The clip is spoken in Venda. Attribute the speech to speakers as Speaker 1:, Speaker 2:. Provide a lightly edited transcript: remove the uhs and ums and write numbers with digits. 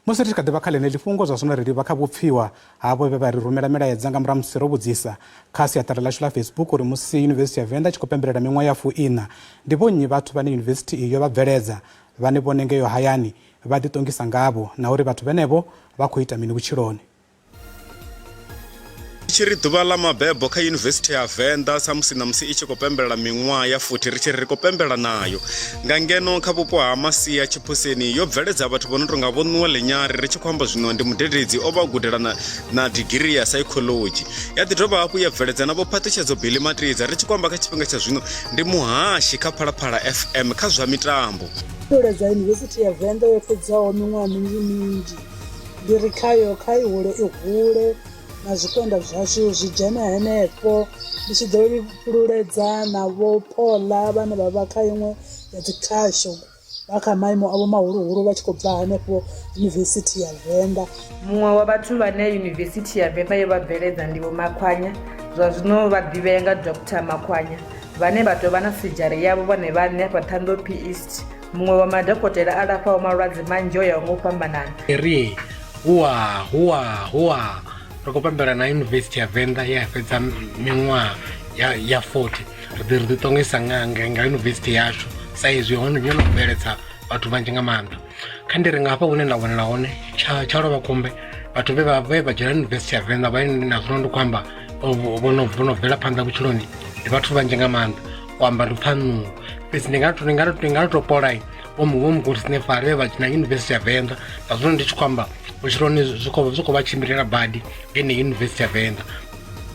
Speaker 1: musi ri tshi kha ḓi vha kha ḽeneḽi fhungo zwa zwino ri livha kha Vhupfiwa havho vhe vha ri rumela milaedza nga murahu musi ro vhudzisa kha siaṱari ḽashu ḽa Facebook uri musi yunivesithi ya Venḓa tshi khou pembelela miṅwaha ya 14 ndi vhonnyi vhathu vhane yunivesithi iyo vha bveledza vhane vhone ngeyo hayani vha ḓiṱongisa ngavho na uri vhathu vhenevho vha khou ita mini vhutshiloni.
Speaker 2: Tshiri ḓuvha ḽa mabebo kha yunivesithi ya Venḓa sa musi na musi i tshi khou pembelela miṅwaha ya 40 ri tshi ri khou pembela nayo nga ngeno kha vhupo ha Masia Tshiphuseni yo bveledza vhathu vho no tonga vho Ṅuwa Lenyari ri tshi khou amba zwino ndi mudededzi o vha gudela na degree ya psychology ya ḓi dovha hafhu ya bveledza na vho Phaṱhutshedzo Billy Matiza ri tshi khou amba kha tshifhinga tsha zwino ndi muhashi kha Phalaphala FM kha zwa mitambo.
Speaker 3: Dza yunivesithi ya Venḓa yo fhedzaho miṅwaha minzhi ndi ri khayo kha i hule na zwikanda zwashu zwi dzhena henefho ndi tshi ḓo fhululedza na vho Paula vhane vha vha kha iṅwe ya dzikhasho vha kha maimo avho mahuluhulu vha tshi khou bva henefho yunivesithi ya Venḓa.
Speaker 4: Muṅwe wa vhathu vhane yunivesithi ya Venḓa yo vha bveledza ndi Vho Makhwanya zwa zwino vha ḓivhea nga Dr Makhwanya vhane vha tou vha na sijari yavho vhone vhaṋe hafha Ṱhohoyanḓou P East. Muṅwe wa madokotela a lafhaho malwadze manzhi o yaho nga u fhambanana.
Speaker 5: Ri huwa ri khou pembela na yunivesithi ya Venḓa ya fhedza miṅwaha ya 40 ri ḓi ṱongisa nga yunivesithi yashu sa izwi hone yo no bveledza vhathu vhanzhi nga maanḓa. Kha ndi ri nga hafha hune nda vhonela hone tsha lovha kumbe vhathu vhe vha dzhena yunivesithi ya Venḓa vhane na zwino ndi khou amba vho no bvela phanḓa vhutshiloni ndi vhathu vhanzhi nga maanḓa u amba ndi pfha nungo fhedzi ndi nga tou polai wo mugudisine fari vhe vha dzhena yunivesithi ya Venḓa na zwino ndi tshi khou amba vhutshiloni zwi khou vha tshimbilela badi ngeni yunivesithi ya Venḓa